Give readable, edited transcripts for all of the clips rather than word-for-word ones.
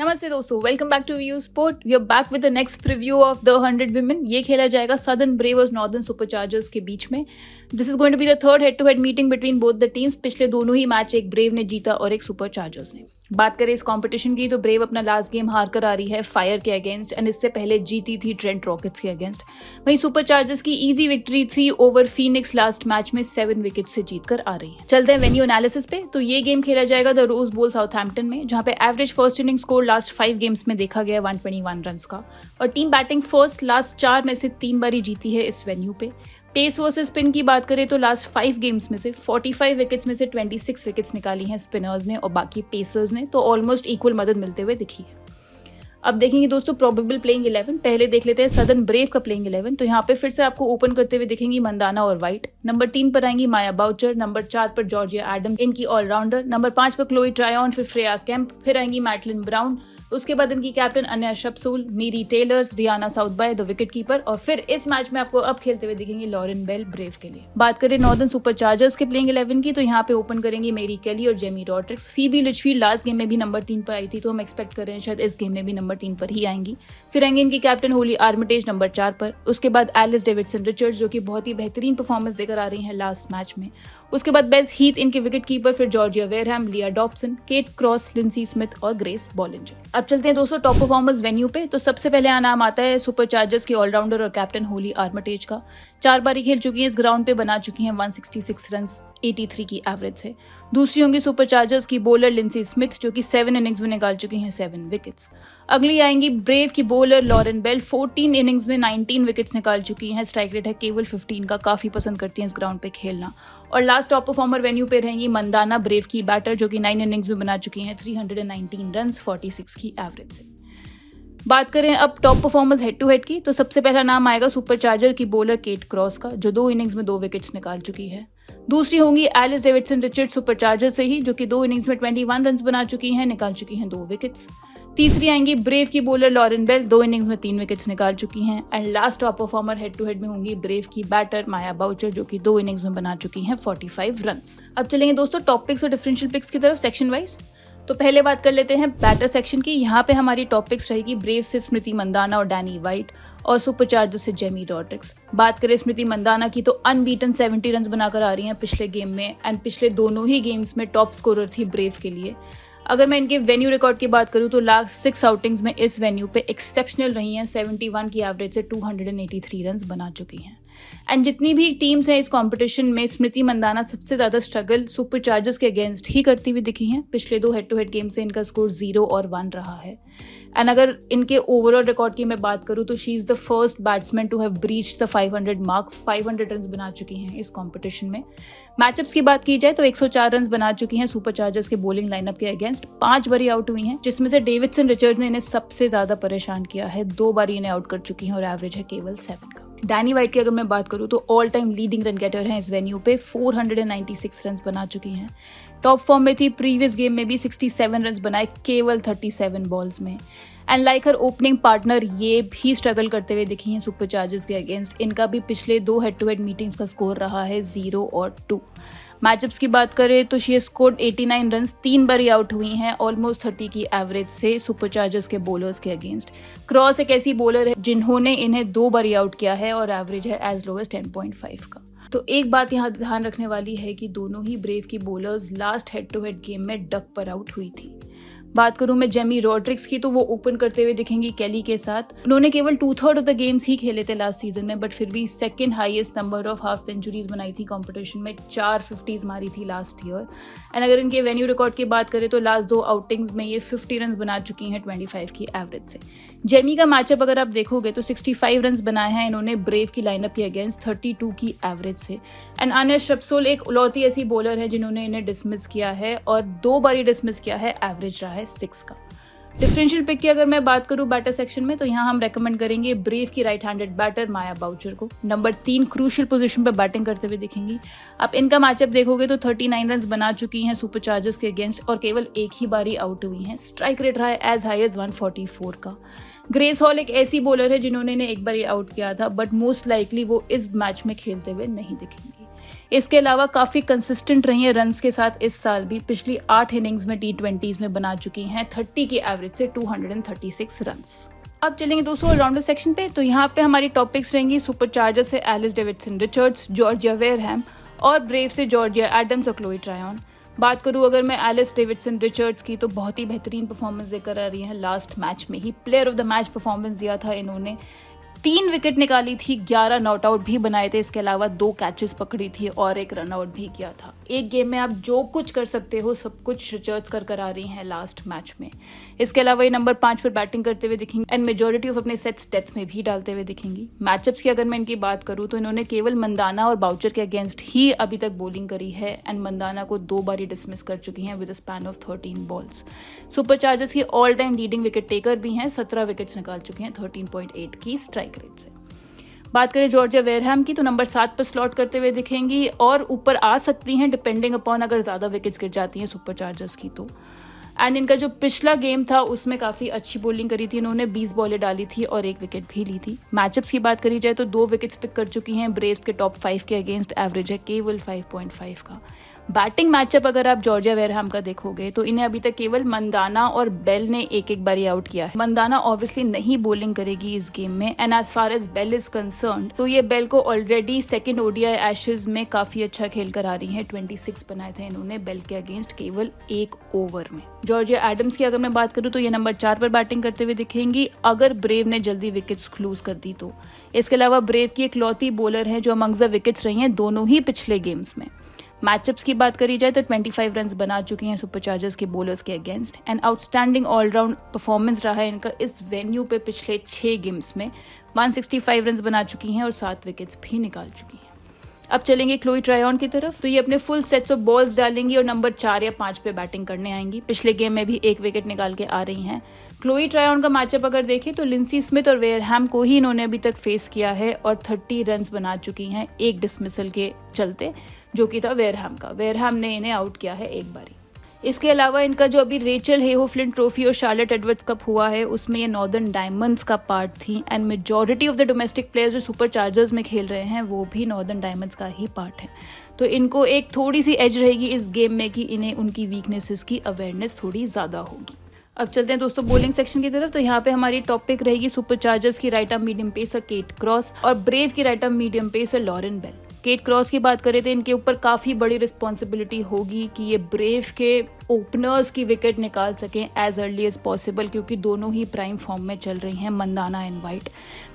नमस्ते दोस्तों, welcome back to View Sport. We are back with the next preview of the 100 women. ये खेला जाएगा सदर्न ब्रेव और नॉर्दर्न सुपरचार्जर्स के बीच में। This is going to be the third head to head meeting between both the teams. पिछले दोनों ही match एक ब्रेव ने जीता और एक सुपरचार्जर्स ने। बात करें इस कंपटीशन की तो ब्रेव अपना लास्ट गेम हार कर आ रही है फायर के अगेंस्ट एंड इससे पहले जीती थी ट्रेंट रॉकेट्स के अगेंस्ट। वहीं सुपरचार्जर्स की इजी विक्ट्री थी ओवर फीनिक्स लास्ट मैच में 7 विकेट से जीत कर आ रही है। चलते हैं वेन्यू एनालिसिस पे। तो ये गेम खेला जाएगा द रोज बोल साउथहैम्पटन में, जहां पे average first inning score last 5 games में देखा गया 121 रन का और टीम बैटिंग फर्स्ट लास्ट 4 में से 3 बारी जीती है इस वेन्यू पे। पेस वर्सेस स्पिन की बात करें तो लास्ट 5 गेम्स में से 45 विकेट्स में से 26 विकेट्स निकाली हैं स्पिनर्स ने और बाकी पेसर्स ने, तो ऑलमोस्ट इक्वल मदद मिलते हुए दिखी है। अब देखेंगे दोस्तों प्रोबेबल प्लेइंग 11। पहले देख लेते हैं सदर्न ब्रेव का प्लेइंग 11। तो यहाँ पे फिर से आपको ओपन करते हुए दिखेंगी मंदाना और वाइट। नंबर 3 पर आएंगी माया बाउचर, नंबर 4 पर जॉर्जिया एडम इनकी ऑलराउंडर, नंबर 5 पर क्लोई ट्रायन, फिर फ्रेया केम्प, फिर आएंगी मैटलिन ब्राउन, उसके बाद इनकी captain Anya Shrubsole, Mary Taylors, Rhianna Southby the wicket keeper, और फिर इस मैच में आपको अब खेलते हुए दिखेंगी लॉरेन बेल ब्रेव के लिए। बात करें नॉर्दर्न सुपरचार्जर्स के प्लेइंग 11 की तो यहाँ पे ओपन करेंगी मेरी केली और Jemi Rodrigues. Phoebe Litchfield last game में भी नंबर 3 पर आई थी, तो हम एक्सपेक्ट कर रहे हैं शायद इस गेम में भी नंबर 3 पर ही आएंगी। फिर आएंगे इनकी कैप्टन होली आर्मिटेज नंबर 4 पर, उसके बाद एलिस डेविडसन रिचर्ड्स जो कि बहुत ही बेहतरीन परफॉर्मेंस देकर आ रही हैं लास्ट मैच में, उसके बाद बेस हीथ इनके विकेट कीपर, फिर जॉर्जिया वेयरहैम, लिया Dobson, Kate Cross, Linsey Smith और ग्रेस बॉलिंजर। अब चलते हैं दोस्तों टॉप परफॉर्मर्स वेन्यू पे। तो सबसे पहले नाम आता है सुपरचार्जर्स की ऑलराउंडर और कैप्टन होली आर्मिटेज का। 4 बारी खेल चुकी हैं इस ग्राउंड पे, बना चुकी हैं 166 रन 83 की एवरेज से। दूसरी होंगी सुपरचार्जर्स की बॉलर लिंसी स्मिथ जो कि 7 इनिंग्स में निकाल चुकी हैं 7 विकेट्स। अगली आएंगी ब्रेव की बॉलर लॉरेन बेल, 14 इनिंग्स में 19 विकेट्स निकाल चुकी हैं। स्ट्राइक रेट है केवल 15 का, काफी पसंद करती हैं इस ग्राउंड पे खेलना। और लास्ट टॉप परफॉर्मर वेन्यू पे रहेंगी मंदाना ब्रेव की बैटर जो कि 9 इनिंग्स में बना चुकी हैं 319 रन 46 की एवरेज से। बात करें अब top performers head to head की तो सबसे पहला नाम आएगा सुपरचार्जर की बॉलर केट क्रॉस का जो 2 इनिंग्स में 2 विकेट्स निकाल चुकी है। दूसरी होंगी एलिस डेविडसन रिचर्ड्स सुपरचार्जर से ही, जो कि 2 इनिंग्स में 21 रन बना चुकी हैं, निकाल चुकी हैं 2 विकेट्स। तीसरी आएंगी ब्रेव की बॉलर लॉरेन बेल, 2 इनिंग्स में 3 विकेट्स निकाल चुकी हैं। And last top performer head to head में होंगी ब्रेव की बैटर माया बाउचर जो कि 2 इनिंग्स में बना चुकी हैं 45 रन। अब चलेंगे दोस्तों टॉप पिक्स और डिफरेंशियल पिक्स की तरफ सेक्शन वाइज। तो पहले बात कर लेते हैं बैटर सेक्शन की। यहाँ पे हमारी टॉप पिक्स रहेगी ब्रेव से स्मृति मंदाना और डैनी वाइट और सुपरचार्जर से जेमी रॉड्रिक्स। बात करें स्मृति मंदाना की तो अनबीटन 70 रन बनाकर आ रही हैं पिछले गेम में एंड पिछले दोनों ही गेम्स में टॉप स्कोरर थी ब्रेव के लिए। अगर मैं इनके वेन्यू रिकॉर्ड की बात करूं तो लास्ट 6 आउटिंग्स में इस वेन्यू पे एक्सेप्शनल रही हैं। 71 की एवरेज से 283 रन बना चुकी हैं। एंड जितनी भी टीम्स हैं इस कंपटीशन में स्मृति मंदाना सबसे ज्यादा स्ट्रगल सुपरचार्जर्स के अगेंस्ट ही करती हुई दिखी हैं। पिछले 2 हेड टू हेड गेम से इनका स्कोर 0 और 1 रहा है। एंड अगर इनके ओवरऑल रिकॉर्ड की मैं बात करूं तो she is the first batsman to have breached the 500 mark. 500 run बना चुकी हैं इस कंपटीशन में। मैचअप्स की बात की जाए तो 104 रन बना चुकी हैं सुपरचार्जर्स के बॉलिंग लाइनअप के अगेंस्ट। 5 बारी आउट हुई हैं जिसमें से डेविडसन रिचर्ड्स ने इन्हें सबसे ज्यादा परेशान किया है। 2 बारी इन्हें आउट कर चुकी हैं और एवरेज है केवल 7 का। डैनी वाइट की अगर मैं बात करूं तो all time leading run getter हैं इस वेन्यू पे। 496 रन बना चुकी हैं। टॉप फॉर्म में थी, प्रीवियस गेम में भी 67 रन बनाए केवल 37 बॉल्स में। And like her opening partner ये भी स्ट्रगल करते हुए दिखी हैं सुपरचार्जर्स के अगेंस्ट। इनका भी पिछले 2 हेड टू हेड मीटिंग्स का स्कोर रहा है 0 और 2। मैचअप्स की बात करें तो शी स्कोर्ड 89 रन, 3 बारी आउट हुई हैं ऑलमोस्ट 30 की एवरेज से सुपरचार्जर्स के बॉलर्स के अगेंस्ट। क्रॉस एक ऐसी बॉलर है जिन्होंने इन्हें 2 बारी आउट किया है और एवरेज है एज लो एज 10.5 का। तो एक बात यहाँ ध्यान रखने वाली है कि दोनों ही ब्रेव की bowlers last head to head game में डक पर आउट हुई थी। बात करूं मैं जेमी रॉड्रिक्स की तो वो ओपन करते हुए दिखेंगी केली के साथ। उन्होंने केवल 2/3 ऑफ द गेम्स ही खेले थे लास्ट सीजन में, बट फिर भी second highest number of half centuries बनाई थी कंपटीशन में। 4 50s मारी थी लास्ट ईयर। एंड अगर इनके वेन्यू रिकॉर्ड की बात करें तो लास्ट 2 आउटिंग्स में ये 50 रन बना चुकी हैं 25 की एवरेज से। जेमी का मैचअप अगर आप देखोगे तो 65 रन बनाए हैं इन्होंने ब्रेव की लाइनअप के अगेंस्ट 32 की एवरेज से। एंड अन्या शपसूल एक लौती ऐसी बॉलर है जिन्होंने इन्हें डिसमिस किया है और 2 बारी डिसमिस किया है, एवरेज रहा है 6 का। डिफरेंशियल पिक की अगर मैं बात करूं बैटर सेक्शन में तो यहाँ हम रेकमेंड करेंगे ब्रेव की राइट हैंडेड बैटर माया बाउचर को। नंबर 3 क्रूशियल पोजीशन पर बैटिंग करते हुए दिखेंगी। आप इनका मैचअप देखोगे तो 39 रन बना चुकी हैं सुपरचार्जर्स के अगेंस्ट और केवल एक ही बारी आउट हुई हैं। स्ट्राइक रेट रहा है एज हाई एज 144 का। ग्रेस हॉल एक ऐसी बॉलर है जिन्होंने इन्हें एक बारी आउट किया था, बट मोस्ट लाइकली वो इस मैच में खेलते हुए नहीं दिखेंगी। इसके अलावा काफ़ी कंसिस्टेंट रही हैं रन्स के साथ इस साल भी। पिछली 8 इनिंग्स में T20s में बना चुकी हैं 30 के एवरेज से 236 रन्स। अब चलेंगे दोस्तों ऑलराउंडर सेक्शन पे। तो यहाँ पे हमारी टॉपिक्स रहेंगी सुपरचार्जर से Alice Davidson Richards, Georgia Wareham, और ब्रेव से जॉर्जिया एडम्स और क्लोई ट्रायन। बात करूँ अगर मैं एलिस डेविडसन रिचर्ड्स की, तो बहुत ही बेहतरीन परफॉर्मेंस देकर आ रही हैं। लास्ट मैच में ही player of the match performance दिया था इन्होंने। 3 विकेट निकाली थी, 11 नॉट आउट भी बनाए थे, इसके अलावा 2 कैचेस पकड़ी थी और 1 रन आउट भी किया था। एक गेम में आप जो कुछ कर सकते हो सब कुछ रिचर्ड्स कर आ रही हैं लास्ट मैच में। इसके अलावा ये नंबर 5 पर बैटिंग करते हुए दिखेंगी एंड मेजॉरिटी ऑफ अपने सेट्स डेथ में भी डालते हुए दिखेंगी। मैचअप्स की अगर मैं इनकी बात करूँ तो इन्होंने केवल मंदाना और बाउचर के अगेंस्ट ही अभी तक बॉलिंग करी है एंड मंदाना को 2 बार डिसमिस कर चुकी हैं with a span of 13 balls. Superchargers की all time leading wicket taker भी हैं, 17 विकेट्स निकाल चुके हैं 13.8 की स्ट्राइक रेट से। बात करें जॉर्जिया वेयरहैम की, तो नंबर 7 पर स्लॉट करते हुए दिखेंगी और ऊपर आ सकती हैं डिपेंडिंग अपॉन अगर ज़्यादा विकेट्स गिर जाती हैं सुपरचार्जर्स की तो। एंड इनका जो पिछला गेम था उसमें काफ़ी अच्छी बॉलिंग करी थी इन्होंने, 20 बॉलें डाली थी और 1 विकेट भी ली थी। मैचअप्स की बात करी जाए तो 2 विकेट्स पिक कर चुकी हैं। ब्रेव्स के टॉप 5 के अगेंस्ट एवरेज है केवल 5.5 का। बैटिंग मैचअप अगर आप जॉर्जिया वेयरहैम का देखोगे तो इन्हें अभी तक केवल मंदाना और बेल ने एक बारी आउट किया है। मंदाना ऑब्वियसली नहीं बॉलिंग करेगी इस गेम में and as far as Bell is concerned तो ये बेल को ऑलरेडी सेकंड ओडीआई एशेज में काफी अच्छा खेल कर आ रही हैं। 26 बनाए थे इन्होंने बेल के अगेंस्ट केवल 1 ओवर में। जॉर्जिया एडम्स की अगर मैं बात करूं तो ये नंबर 4 पर बैटिंग करते हुए दिखेंगी अगर ब्रेव ने जल्दी विकेट्स लूज कर दी तो। इसके अलावा ब्रेव की एक लौती बॉलर है जो अमंग द विकेट्स रही हैं दोनों ही पिछले गेम्स में। मैचअप्स की बात करी जाए तो 25 रन्स बना चुकी हैं सुपरचार्जर्स के बॉलर्स के against and outstanding all round performance रहा है इनका इस वेन्यू पे पिछले 6 गेम्स में। 165 रन्स बना चुकी हैं और 7 विकेट्स भी निकाल चुकी हैं। अब चलेंगे क्लोई ट्रायन की तरफ, तो ये अपने फुल सेट्स ऑफ बॉल्स डालेंगी और नंबर 4 या 5 पे बैटिंग करने आएंगी। पिछले गेम में भी 1 विकेट निकाल के आ रही हैं। क्लोई ट्रायन का मैचअप अगर देखें तो लिंसी स्मिथ और वेयरहैम को ही इन्होंने अभी तक फेस किया है और 30 रन्स बना चुकी हैं 1 डिसमिसल के चलते, जो कि था वेयरहैम का। वेयरहैम ने इन्हें आउट किया है 1 बारी। इसके अलावा इनका जो अभी रेचल हेहो फ्लिंट ट्रॉफी और शार्लेट एडवर्ड्स कप हुआ है उसमें ये नॉर्दर्न डायमंड्स का पार्ट थी and majority of the domestic players जो सुपर चार्जर्स में खेल रहे हैं वो भी नॉर्दर्न डायमंड्स का ही पार्ट है। तो इनको एक थोड़ी सी एज रहेगी इस गेम में कि इन्हें उनकी वीकनेसेस की अवेयरनेस थोड़ी ज़्यादा होगी। अब चलते हैं दोस्तों बॉलिंग सेक्शन की तरफ, तो यहाँ पे हमारी टॉपिक रहेगी सुपरचार्जर्स की right arm medium pacer Kate Cross और ब्रेव की right arm medium pacer Lauren Bell. Kate Cross की बात करें तो इनके ऊपर काफ़ी बड़ी रिस्पॉन्सिबिलिटी होगी कि ये ब्रेव के ओपनर्स की विकेट निकाल सकें एज अर्ली एज पॉसिबल, क्योंकि दोनों ही प्राइम फॉर्म में चल रही हैं मंदाना एंड वाइट।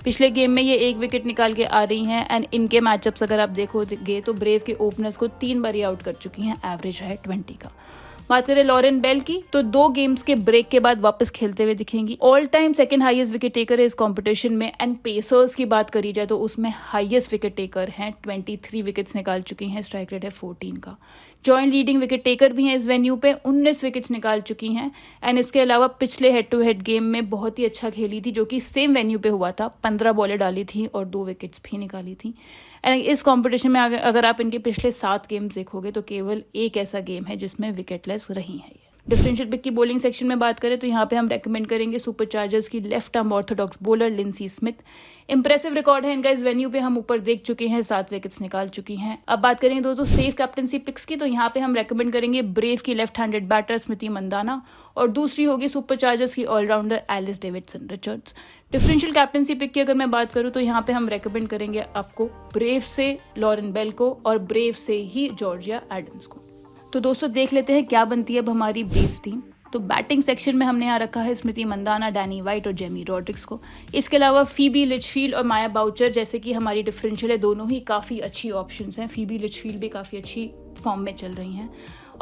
पिछले गेम में ये 1 विकेट निकाल के आ रही हैं एंड इनके मैचअप्स अगर आप देखोगे तो ब्रेव के ओपनर्स को 3 बार आउट कर चुकी हैं, एवरेज है 20 का। बात करें लॉरेन बेल की तो 2 गेम्स के ब्रेक के बाद वापस खेलते हुए दिखेंगी। All time second highest wicket taker है इस कंपटीशन में एंड पेसर्स की बात करी जाए तो उसमें हाईएस्ट विकेट टेकर हैं, 23 विकेट्स निकाल चुकी हैं, स्ट्राइक रेट है 14 का। जॉइंट लीडिंग विकेट टेकर भी हैं इस वेन्यू पे, 19 विकेट्स निकाल चुकी हैं एंड इसके अलावा पिछले हेड टू हेड गेम में बहुत ही अच्छा खेली थी जो कि सेम वेन्यू पे हुआ था। 15 बॉलें डाली थी और 2 विकेट्स भी निकाली थी। एंड इस कंपटीशन में अगर आप इनके पिछले 7 गेम्स देखोगे तो केवल एक ऐसा गेम है जिसमें विकेटलेस रही है ये। डिफरेंशियल पिक की बॉलिंग सेक्शन में बात करें तो यहाँ पे हम रेकमेंड करेंगे सुपरचार्जर्स की left arm Orthodox bowler Linsey Smith. Impressive record है इनका इस वेन्यू पे, हम ऊपर देख चुके हैं, 7 विकेट्स निकाल चुकी हैं। अब बात करेंगे दोस्तों सेफ कैप्टनसी पिक्स की, तो यहाँ पे हम रेकमेंड करेंगे ब्रेव की left handed batter Smriti Mandhana और दूसरी होगी सुपरचार्जर्स की all rounder Alice Davidson Richards. Differential captaincy pick की अगर मैं बात करूँ तो यहाँ पे हम रेकमेंड करेंगे आपको ब्रेव से लॉरेन बेल को और ब्रेव से ही जॉर्जिया एडम्स को। तो दोस्तों देख लेते हैं क्या बनती है अब हमारी बेस टीम। तो बैटिंग सेक्शन में हमने यहाँ रखा है स्मृति मंदाना, डैनी वाइट और जेमी रॉड्रिक्स को। इसके अलावा फीबी लिचफील्ड और माया बाउचर जैसे कि हमारी डिफरेंशियल है, दोनों ही काफ़ी अच्छी ऑप्शंस हैं। फीबी लिचफील्ड भी काफ़ी अच्छी फॉर्म में चल रही हैं।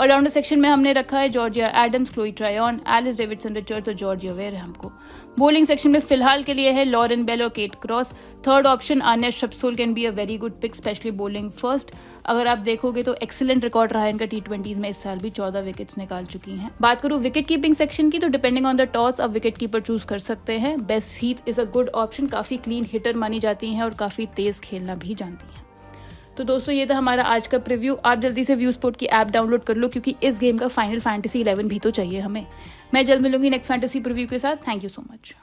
ऑलराउंडर सेक्शन में हमने रखा है Georgia Adams, Chloe Tryon, Alice Davidson Richards और जॉर्जिया वेयरहैम को। बॉलिंग सेक्शन में फिलहाल के लिए है लॉरेन बेल और Kate Cross. Third option Anya Shrubsole can be a very good pick, specially bowling first. अगर आप देखोगे तो एक्सीलेंट रिकॉर्ड रहा है इनका T20s में, इस साल भी 14 विकेट्स निकाल चुकी हैं। बात करूँ विकेट कीपिंग सेक्शन की तो डिपेंडिंग ऑन द टॉस आप विकेट कीपर चूज कर सकते हैं। Best Heath is a good option, काफ़ी क्लीन हिटर मानी जाती हैं और काफ़ी तेज खेलना भी जानती हैं। तो दोस्तों ये था हमारा आज का प्रीव्यू। आप जल्दी से व्यू स्पोर्ट की ऐप डाउनलोड कर लो क्योंकि इस गेम का फाइनल फैंटेसी 11 भी तो चाहिए हमें। मैं जल्द मिलूंगी नेक्स्ट फैंटेसी प्रीव्यू के साथ। Thank you so much.